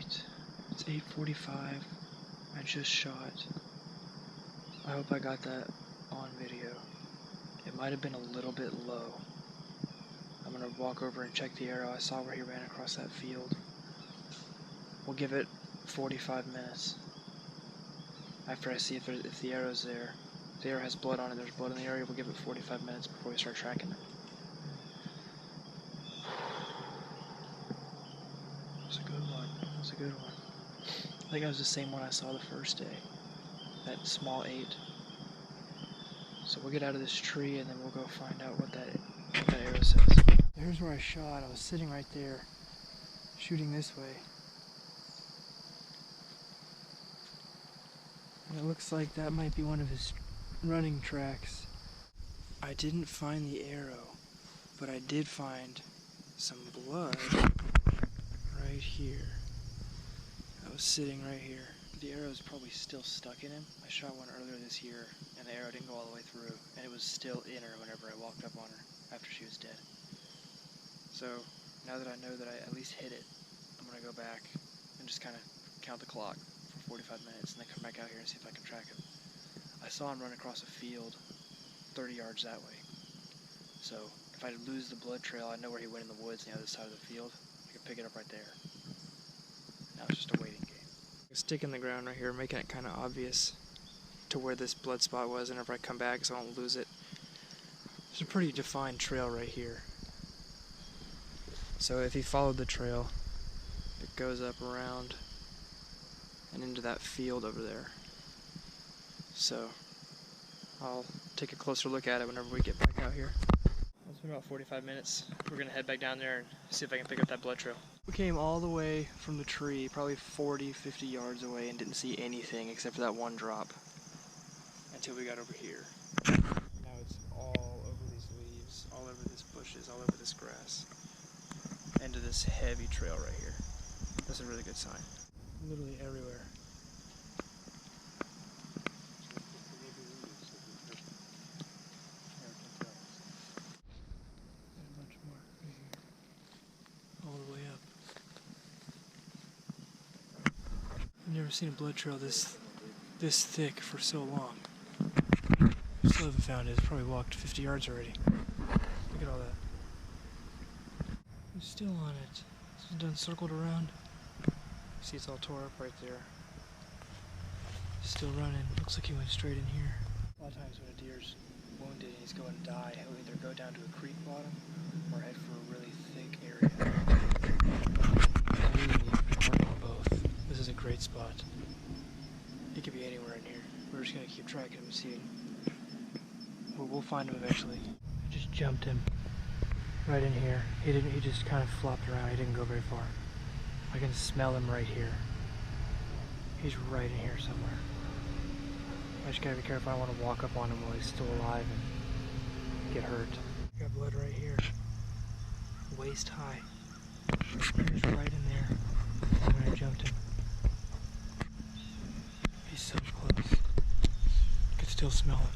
Alright, it's 8:45. I just shot. I hope I got that on video. It might have been a little bit low. I'm gonna walk over and check the arrow. I saw where he ran across that field. We'll give it 45 minutes after I see if the arrow's there. If the arrow has blood on it, there's blood in the area, we'll give it 45 minutes before we start tracking it. That's a good one. That's a good one. I think that was the same one I saw the first day. That small 8. So we'll get out of this tree and then we'll go find out what that arrow says. There's where I shot. I was sitting right there, shooting this way. And it looks like that might be one of his running tracks. I didn't find the arrow, but I did find some blood right here. I was sitting right here. The arrow is probably still stuck in him. I shot one earlier this year, and the arrow didn't go all the way through, and it was still in her whenever I walked up on her after she was dead. So, now that I know that I at least hit it, I'm going to go back and just kind of count the clock for 45 minutes, and then come back out here and see if I can track him. I saw him run across a field 30 yards that way. So, if I lose the blood trail, I know where he went in the woods on the other side of the field. I can pick it up right there. Now it's just a waiting game. Stick in the ground right here, making it kind of obvious to where this blood spot was, and if I come back so I don't lose it. There's a pretty defined trail right here. So if he followed the trail, it goes up around and into that field over there. So I'll take a closer look at it whenever we get back out here. It's been about 45 minutes. We're gonna head back down there and see if I can pick up that blood trail. We came all the way from the tree, probably 40, 50 yards away, and didn't see anything except for that one drop until we got over here. Now it's all over these leaves, all over these bushes, all over this grass, into this heavy trail right here. That's a really good sign. Literally everywhere. I've never seen a blood trail this thick for so long. Still haven't found it. It's probably walked 50 yards already. Look at all that. It's still on it. It's done circled around. See, it's all tore up right there. Still running. Looks like he went straight in here. A lot of times when a deer's wounded and he's going to die, he'll either go down to a creek bottom or head for a really thick area. Both. This is a great spot. He could be anywhere in here. We're just gonna keep tracking him and see. We'll find him eventually. I just jumped him right in here. He just kind of flopped around. He didn't go very far. I can smell him right here. He's right in here somewhere. I just gotta be careful. I don't want to walk up on him while he's still alive and get hurt. Got blood right here. Waist high. He's right in there when I jumped him. He's so close. I could still smell him.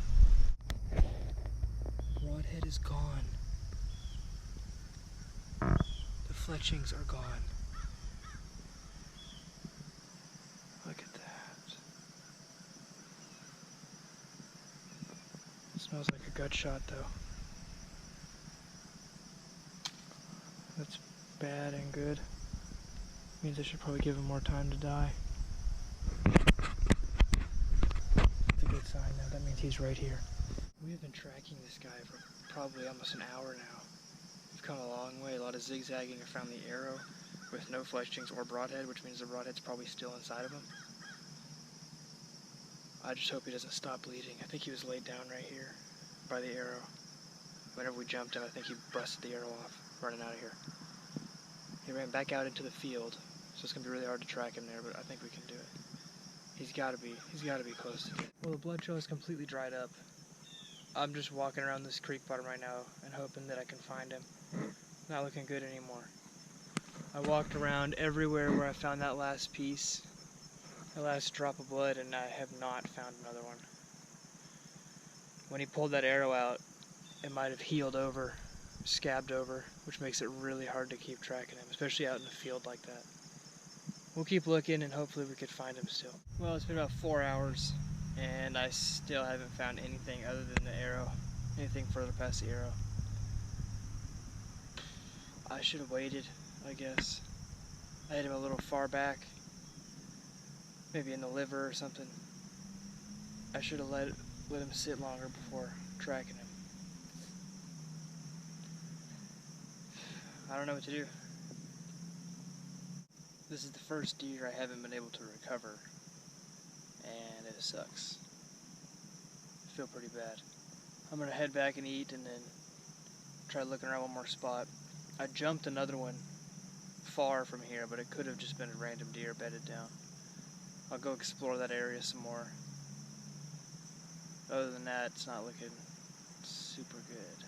Broadhead is gone. The fletchings are gone. Look at that. It smells like a gut shot though. That's bad and good. Means I should probably give him more time to die. That's a good sign now. That means he's right here. We have been tracking this guy for probably almost an hour now. We've come a long way. A lot of zigzagging. I found the arrow with no fletchings or broadhead, which means the broadhead's probably still inside of him. I just hope he doesn't stop bleeding. I think he was laid down right here by the arrow. Whenever we jumped him, I think he busted the arrow off, running out of here. He ran back out into the field, so it's gonna be really hard to track him there, but I think we can do it. He's gotta be close to it. Well, the blood trail is completely dried up. I'm just walking around this creek bottom right now and hoping that I can find him. Not looking good anymore. I walked around everywhere where I found that last piece, the last drop of blood, and I have not found another one. When he pulled that arrow out, it might have healed over, scabbed over, which makes it really hard to keep tracking him, especially out in the field like that. we'll keep looking and hopefully we could find him still. Well, it's been about 4 hours and I still haven't found anything other than the arrow, anything further past the arrow. I should have waited, I guess. I hit him a little far back, maybe in the liver or something. I should have let him sit longer before tracking him. I don't know what to do. This is the first deer I haven't been able to recover, and it sucks. I feel pretty bad. I'm gonna head back and eat and then try looking around one more spot. I jumped another one far from here, but it could have just been a random deer bedded down. I'll go explore that area some more. Other than that, it's not looking super good.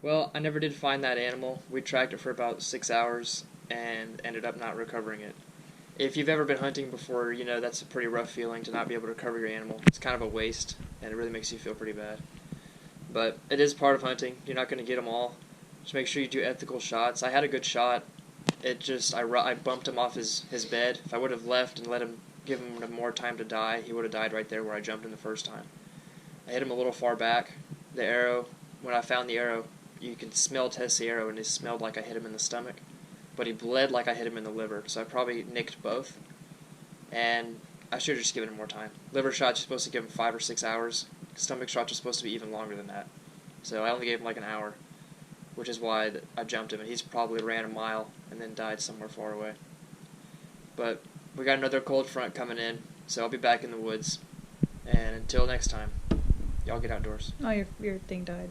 Well, I never did find that animal. We tracked it for about 6 hours and ended up not recovering it. If you've ever been hunting before, you know that's a pretty rough feeling to not be able to recover your animal. It's kind of a waste, and it really makes you feel pretty bad. But it is part of hunting. You're not going to get them all. Just make sure you do ethical shots. I had a good shot. It just, I bumped him off his bed. If I would have left and give him more time to die, he would have died right there where I jumped him the first time. I hit him a little far back. The arrow, when I found the arrow, you can test the arrow, and it smelled like I hit him in the stomach. But he bled like I hit him in the liver, so I probably nicked both. And I should have just given him more time. Liver shots, you're supposed to give him 5 or 6 hours. Stomach shots are supposed to be even longer than that. So I only gave him like an hour, which is why I jumped him, and he's probably ran a mile and then died somewhere far away. But we got another cold front coming in, so I'll be back in the woods. And until next time, y'all get outdoors. Oh, your thing died.